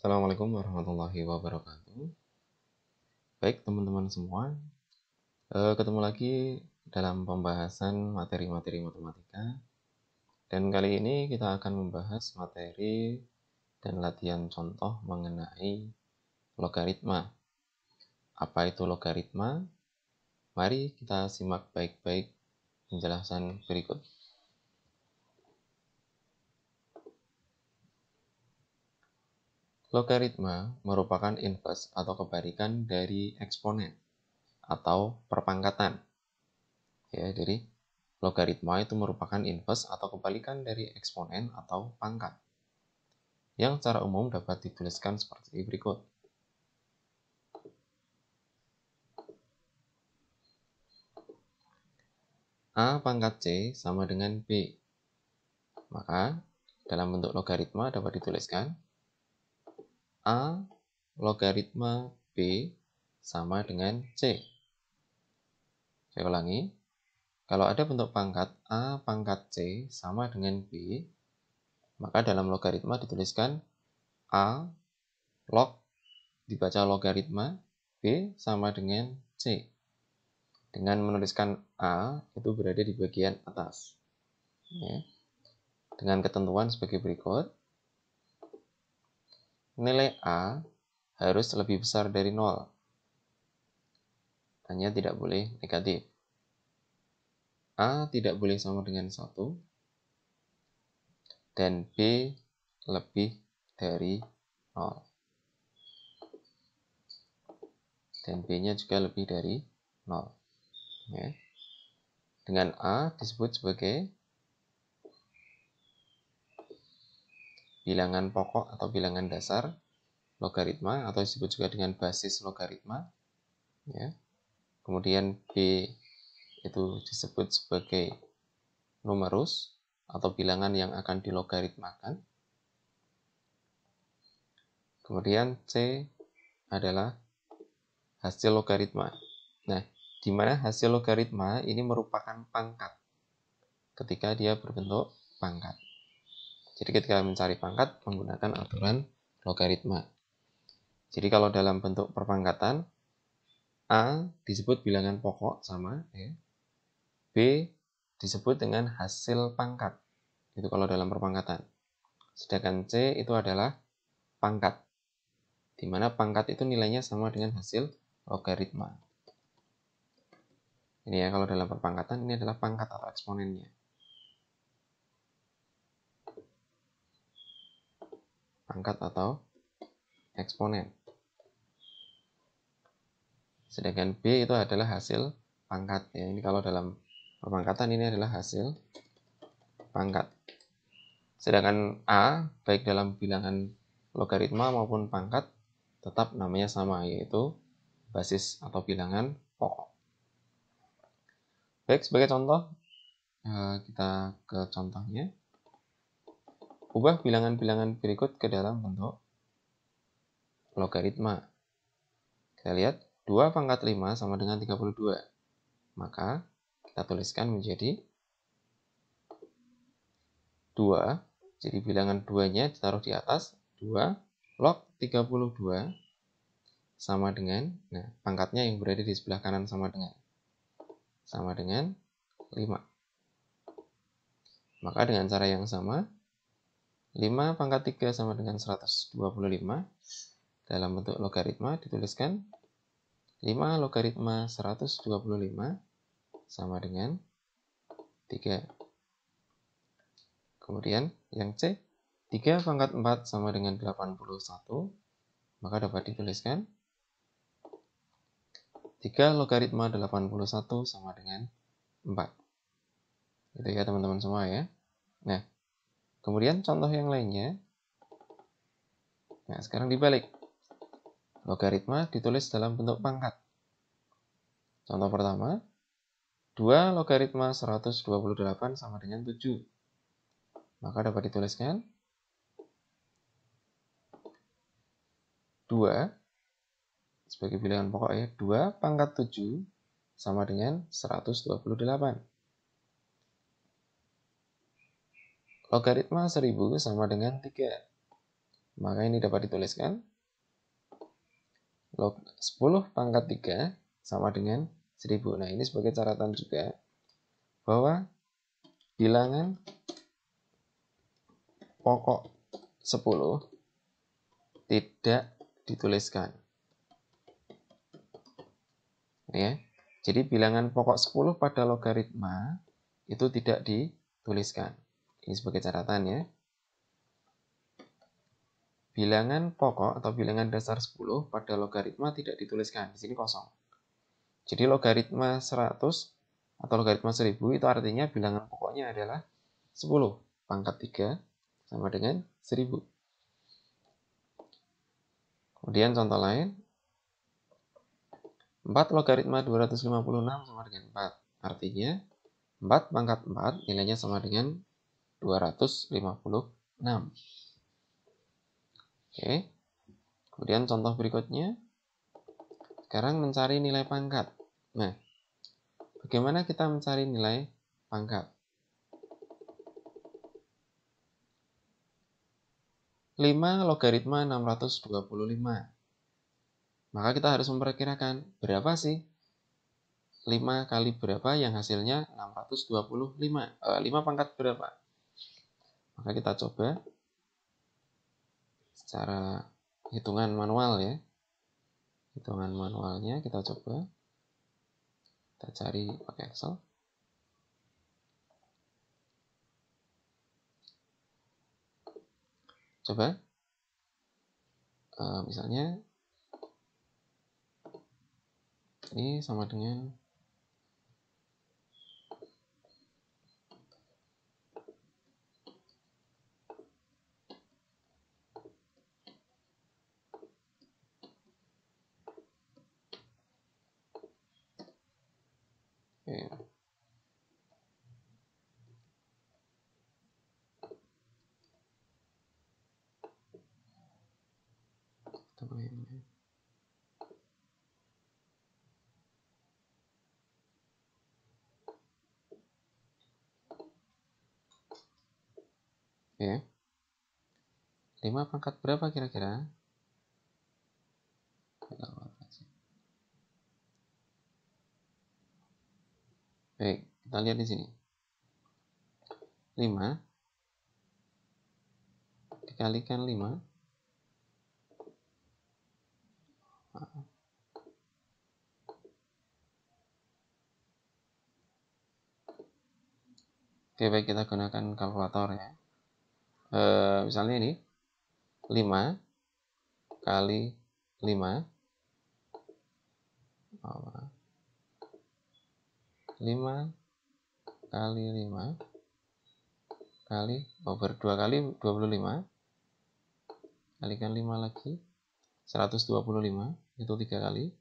Assalamualaikum warahmatullahi wabarakatuh. Baik teman-teman semua, ketemu lagi dalam pembahasan materi-materi matematika. Dan kali ini kita akan membahas materi dan latihan contoh mengenai logaritma. Apa itu logaritma? Mari kita simak baik-baik penjelasan berikut. Logaritma merupakan inverse atau kebalikan dari eksponen atau perpangkatan. Ya, jadi logaritma itu merupakan inverse atau kebalikan dari eksponen atau pangkat, yang secara umum dapat dituliskan seperti berikut. A pangkat C sama dengan B. Maka dalam bentuk logaritma dapat dituliskan A logaritma B sama dengan C. Saya ulangi, kalau ada bentuk pangkat A pangkat C sama dengan B, maka dalam logaritma dituliskan A log dibaca logaritma B sama dengan C. Dengan menuliskan A itu berada di bagian atas. Ya. Dengan ketentuan sebagai berikut. Nilai A harus lebih besar dari 0. Hanya tidak boleh negatif. A tidak boleh sama dengan 1. Dan B lebih dari 0. Dan B-nya juga lebih dari 0. Ya. Dengan A disebut sebagai bilangan pokok atau bilangan dasar logaritma, atau disebut juga dengan basis logaritma. Ya. Kemudian B itu disebut sebagai numerus atau bilangan yang akan dilogaritmakan. Kemudian C adalah hasil logaritma. Nah, di mana hasil logaritma ini merupakan pangkat ketika dia berbentuk pangkat. Jadi ketika mencari pangkat menggunakan aturan logaritma. Jadi kalau dalam bentuk perpangkatan, A disebut bilangan pokok sama, ya. B disebut dengan hasil pangkat. Itu kalau dalam perpangkatan. Sedangkan C itu adalah pangkat, di mana pangkat itu nilainya sama dengan hasil logaritma. Ini ya, kalau dalam perpangkatan ini adalah pangkat atau eksponennya. Pangkat atau eksponen. Sedangkan B itu adalah hasil pangkat. Ya, ini kalau dalam perpangkatan ini adalah hasil pangkat. Sedangkan A, baik dalam bilangan logaritma maupun pangkat, tetap namanya sama, yaitu basis atau bilangan pokok. Baik, sebagai contoh, kita ke contohnya. Ubah bilangan-bilangan berikut ke dalam bentuk logaritma. Kita lihat, 2 pangkat 5 sama dengan 32. Maka kita tuliskan menjadi 2. Jadi bilangan 2-nya ditaruh di atas. 2 log 32 sama dengan, nah pangkatnya yang berada di sebelah kanan sama dengan 5. Maka dengan cara yang sama, 5 pangkat 3 sama dengan 125. Dalam bentuk logaritma dituliskan 5 logaritma 125 sama dengan 3. Kemudian yang C, 3 pangkat 4 sama dengan 81. Maka dapat dituliskan 3 logaritma 81 sama dengan 4. Itu ya teman-teman semua ya. Nah, kemudian contoh yang lainnya. Nah, sekarang dibalik. Logaritma ditulis dalam bentuk pangkat. Contoh pertama, 2 logaritma 128 sama dengan 7. Maka dapat dituliskan 2 sebagai bilangan pokok ya, 2 pangkat 7 sama dengan 128. Logaritma 1000 sama dengan 3. Maka ini dapat dituliskan 10 pangkat 3 sama dengan 1000. Nah, ini sebagai catatan juga bahwa bilangan pokok 10 tidak dituliskan. Ya. Jadi bilangan pokok 10 pada logaritma itu tidak dituliskan. Ini sebagai catatan ya. Bilangan pokok atau bilangan dasar 10 pada logaritma tidak dituliskan. Di sini kosong. Jadi logaritma 100 atau logaritma 1000 itu artinya bilangan pokoknya adalah 10 pangkat 3 sama dengan 1000. Kemudian contoh lain, 4 logaritma 256 sama dengan 4. Artinya 4 pangkat 4 nilainya sama dengan 256. Oke. Kemudian contoh berikutnya, sekarang mencari nilai pangkat. Nah, bagaimana kita mencari nilai pangkat? 5 logaritma 625. Maka kita harus memperkirakan berapa sih 5 kali berapa yang hasilnya 625. 5 pangkat berapa? Maka kita coba secara hitungan manual ya. Hitungan manualnya kita coba. Kita cari pakai Excel. Coba. Misalnya ini sama dengan ya. 5 pangkat berapa kira-kira? Baik, kita lihat di sini. 5 dikalikan 5. Oke, baik, kita gunakan kalkulator ya. Misalnya ini 5 kali 5 5 kali 5 kali over 2 kali 25 kalikan 5 lagi 125, itu 3 kali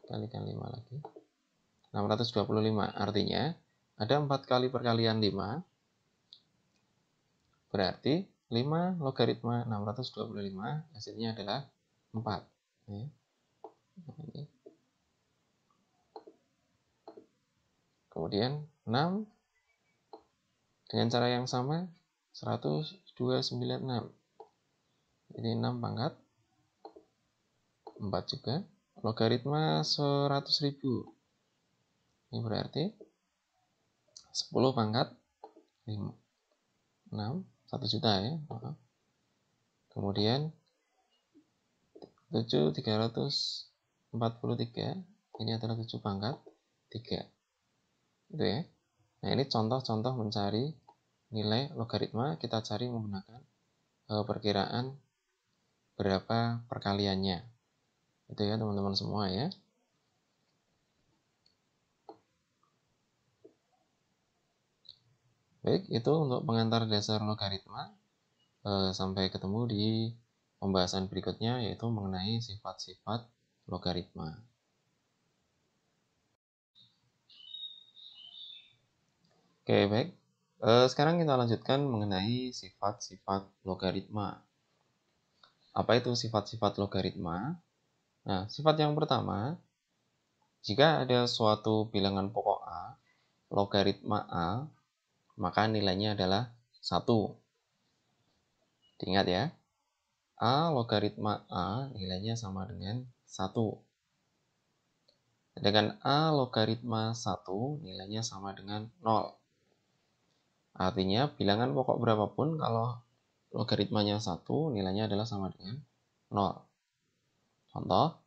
kalikan 5 lagi 625. Artinya ada 4 kali perkalian 5, berarti 5 logaritma 625 hasilnya adalah 4 ya. Kemudian 6 dengan cara yang sama 1296. Jadi 6 pangkat 4 juga. Logaritma 100.000. Ini berarti 10 pangkat 6, 1 juta ya. Kemudian 7.343. Ini adalah 7 pangkat 3. Itu ya. Nah, ini contoh-contoh mencari nilai logaritma. Kita cari menggunakan perkiraan berapa perkaliannya. Itu ya teman-teman semua ya. Baik, itu untuk pengantar dasar logaritma. Sampai ketemu di pembahasan berikutnya, yaitu mengenai sifat-sifat logaritma. Oke, baik. Sekarang kita lanjutkan mengenai sifat-sifat logaritma. Apa itu sifat-sifat logaritma? Nah, sifat yang pertama, jika ada suatu bilangan pokok A, logaritma A, maka nilainya adalah 1. Diingat ya. A logaritma A nilainya sama dengan 1. Sedangkan A logaritma 1 nilainya sama dengan 0. Artinya bilangan pokok berapapun kalau logaritmanya 1 nilainya adalah sama dengan 0. Contoh.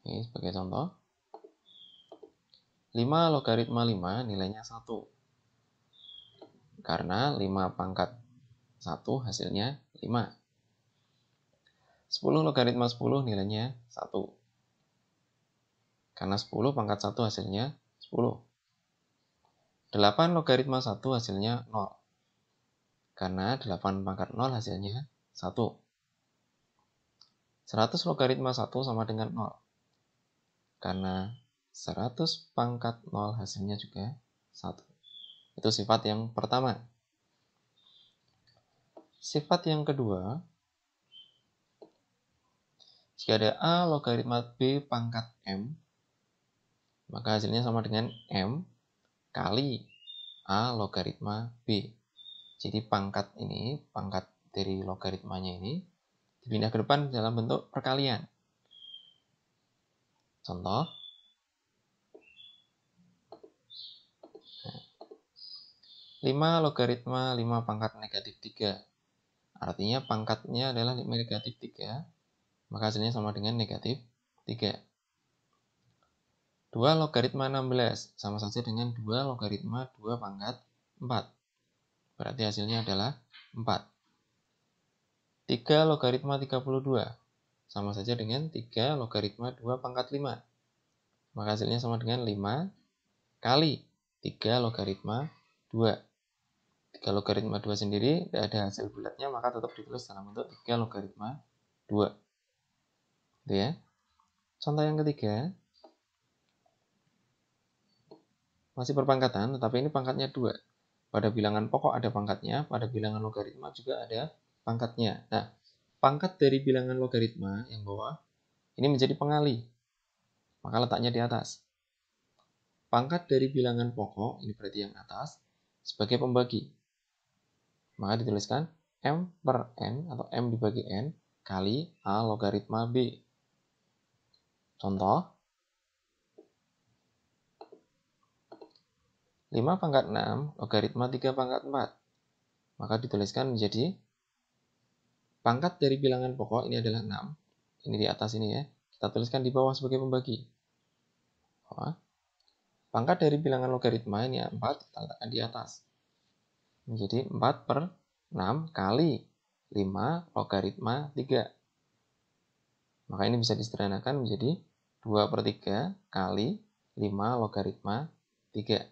Ini sebagai contoh. 5 logaritma 5 nilainya 1. Karena 5 pangkat 1 hasilnya 5. 10 logaritma 10 nilainya 1. Karena 10 pangkat 1 hasilnya 10. 8 logaritma 1 hasilnya 0. Karena 8 pangkat 0 hasilnya 1. 100 logaritma 1 sama dengan 0. Karena 100 pangkat 0 hasilnya juga 1. Itu sifat yang pertama. Sifat yang kedua, jika ada A logaritma B pangkat M, maka hasilnya sama dengan M kali A logaritma B. Jadi pangkat dari logaritmanya ini dipindah ke depan dalam bentuk perkalian. Contoh. 5 logaritma 5 pangkat negatif 3. Artinya pangkatnya adalah negatif 3, maka hasilnya sama dengan negatif 3. 2 logaritma 16 sama saja dengan 2 logaritma 2 pangkat 4. Berarti hasilnya adalah 4. 3 logaritma 32 sama saja dengan 3 logaritma 2 pangkat 5. Maka hasilnya sama dengan 5 kali 3 logaritma 2. 3 logaritma 2 sendiri tidak ada hasil bulatnya, maka tetap ditulis dalam bentuk 3 logaritma 2. Gitu ya. Contoh yang ketiga, masih perpangkatan, tetapi ini pangkatnya 2. Pada bilangan pokok ada pangkatnya, pada bilangan logaritma juga ada pangkatnya. Nah, pangkat dari bilangan logaritma yang bawah, ini menjadi pengali. Maka letaknya di atas. Pangkat dari bilangan pokok, ini berarti yang atas, sebagai pembagi. Maka dituliskan M per N atau M dibagi N kali A logaritma B. Contoh. 5 pangkat 6 logaritma 3 pangkat 4. Maka dituliskan menjadi pangkat dari bilangan pokok ini adalah 6. Ini di atas ini ya. Kita tuliskan di bawah sebagai pembagi. Pangkat dari bilangan logaritma ini 4, kita letakkan di atas. Menjadi 4 per 6 kali 5 logaritma 3. Maka ini bisa disederhanakan menjadi 2 per 3 kali 5 logaritma 3.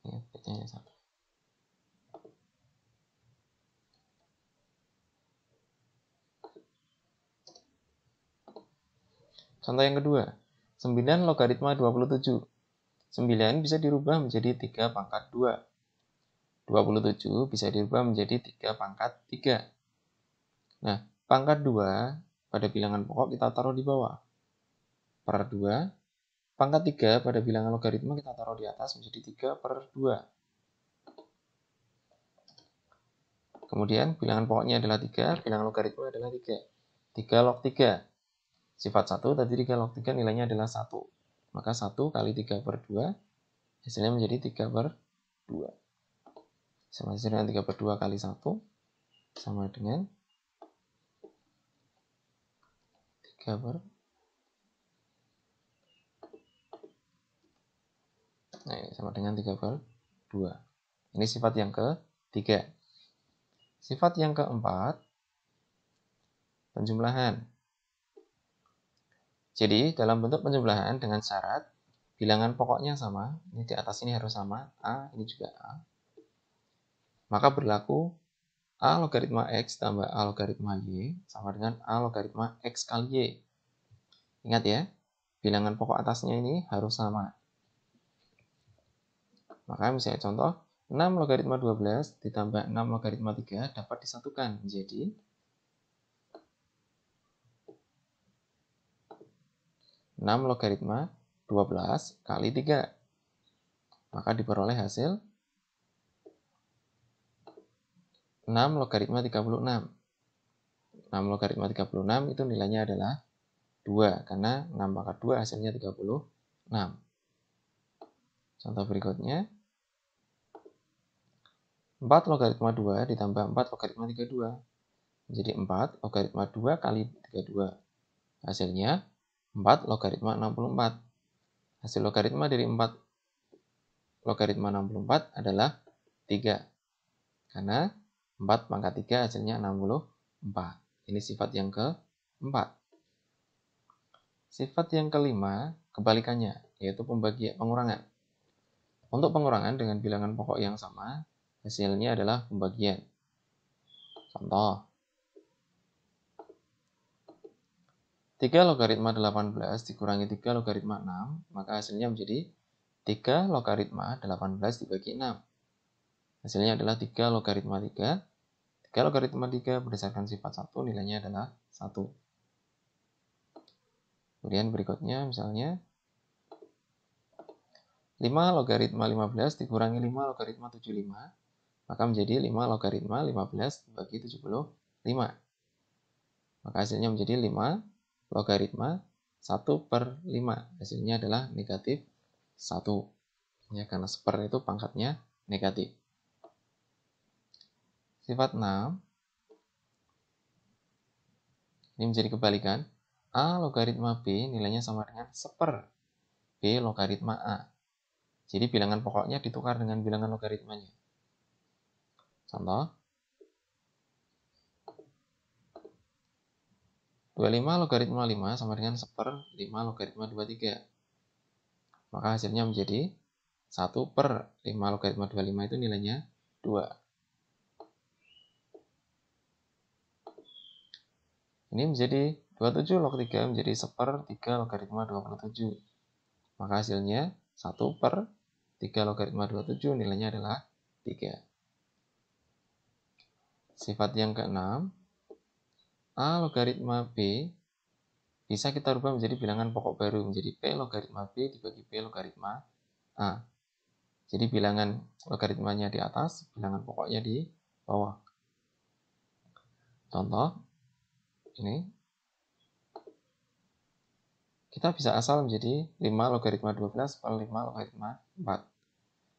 Ini bacanya 1. Contoh yang kedua, 9 logaritma 27. 9 bisa dirubah menjadi 3 pangkat 2. 27 bisa dirubah menjadi 3 pangkat 3. Nah, pangkat 2 pada bilangan pokok kita taruh di bawah. Per 2. Pangkat 3 pada bilangan logaritma kita taruh di atas menjadi 3 per 2. Kemudian bilangan pokoknya adalah 3, bilangan logaritma adalah 3. 3 log 3. Sifat 1 tadi 3 log 3 nilainya adalah 1. Maka 1 kali 3 per 2 hasilnya menjadi 3 per 2. Sama saja dengan 3 per 2 kali 1 sama dengan 3 per. Nah, sama dengan 3 per 2. Ini sifat yang ketiga. Sifat yang keempat, penjumlahan. Jadi, dalam bentuk penjumlahan dengan syarat bilangan pokoknya sama, ini di atas ini harus sama, A, ini juga A. Maka berlaku A logaritma X tambah A logaritma Y sama dengan A logaritma X kali Y. Ingat ya, bilangan pokok atasnya ini harus sama. Maka misalnya contoh, 6 logaritma 12 ditambah 6 logaritma 3 dapat disatukan menjadi 6 logaritma 12 kali 3. Maka diperoleh hasil 6 logaritma 36. 6 logaritma 36 itu nilainya adalah 2, karena 6 pangkat 2 hasilnya 36. Contoh berikutnya, 4 logaritma 2 ditambah 4 logaritma 32. Jadi 4 logaritma 2 kali 32. Hasilnya 4 logaritma 64. Hasil logaritma dari 4 logaritma 64 adalah 3. Karena 4 pangkat 3 hasilnya 64. Ini sifat yang keempat. Sifat yang kelima, kebalikannya, yaitu pengurangan. Untuk pengurangan dengan bilangan pokok yang sama, hasilnya adalah pembagian. Contoh, 3 logaritma 18 dikurangi 3 logaritma 6, maka hasilnya menjadi 3 logaritma 18 dibagi 6. Hasilnya adalah 3 logaritma 3. 3 logaritma 3 berdasarkan sifat 1, nilainya adalah 1. Kemudian berikutnya, misalnya, 5 logaritma 15 dikurangi 5 logaritma 75, maka menjadi 5 logaritma 15 dibagi 75. Maka hasilnya menjadi 5 logaritma 1/5. Hasilnya adalah negatif 1. Ya, karena seper itu pangkatnya negatif. Sifat 6. Ini menjadi kebalikan. A logaritma B nilainya sama dengan seper B logaritma A. Jadi bilangan pokoknya ditukar dengan bilangan logaritmanya. Contoh, 25 logaritma 5 sama dengan seper 5 logaritma 23. Maka hasilnya menjadi 1/5 logaritma 25 itu nilainya 2. Ini menjadi 27 log 3 menjadi seper 3 logaritma 27. Maka hasilnya 1/3 logaritma 27 nilainya adalah 3. Sifat yang keenam, A logaritma B bisa kita rubah menjadi bilangan pokok baru, menjadi P logaritma B dibagi P logaritma A. Jadi bilangan logaritmanya di atas, bilangan pokoknya di bawah. Contoh, ini. Kita bisa asal menjadi 5 logaritma 12 per 5 logaritma 4.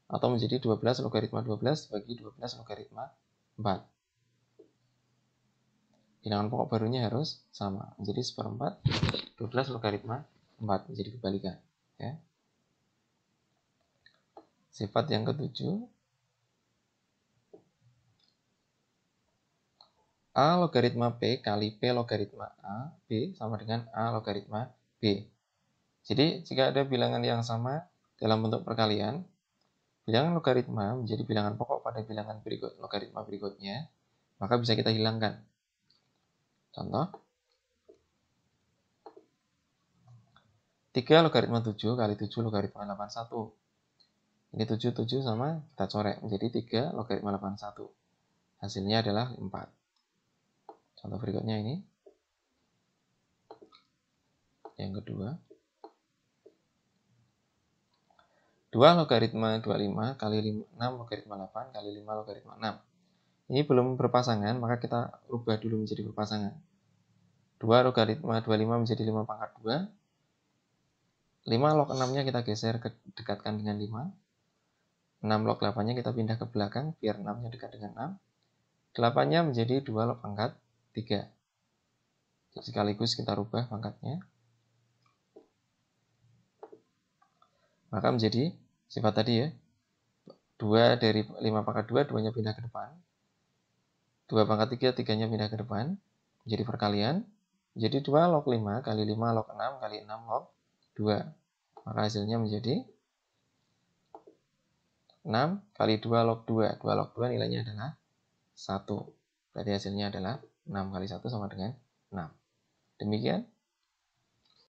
Atau menjadi 12 logaritma 12 bagi 12 logaritma 4. Bilangan pokok barunya harus sama. Menjadi 1/4 12 logaritma 4. Menjadi kebalikan. Ya. Sifat yang ketujuh, A logaritma P kali P logaritma A, B sama dengan A logaritma B. Jadi, jika ada bilangan yang sama dalam bentuk perkalian, bilangan logaritma menjadi bilangan pokok pada bilangan logaritma berikutnya, maka bisa kita hilangkan. Contoh, 3 logaritma 7 kali 7 logaritma 81. Ini 7 sama kita coret menjadi 3 logaritma 81. Hasilnya adalah 4. Contoh berikutnya ini. Yang kedua, 2 logaritma 25 kali 6 logaritma 8 kali 5 logaritma 6. Ini belum berpasangan, maka kita rubah dulu menjadi berpasangan. 2 logaritma 25 menjadi 5 pangkat 2. 5 log 6-nya kita geser, dekatkan dengan 5. 6 log 8-nya kita pindah ke belakang, biar 6-nya dekat dengan 6. 8-nya menjadi 2 log pangkat 3. Jadi sekaligus kita rubah pangkatnya. Maka menjadi sifat tadi ya. 2 dari 5 pangkat 2, 2-nya pindah ke depan. 2 pangkat 3, 3-nya pindah ke depan. Menjadi perkalian. Jadi 2 log 5 kali 5 log 6 kali 6 log 2. Maka hasilnya menjadi 6 kali 2 log 2. 2 log 2 nilainya adalah 1. Berarti hasilnya adalah 6 kali 1 sama dengan 6. Demikian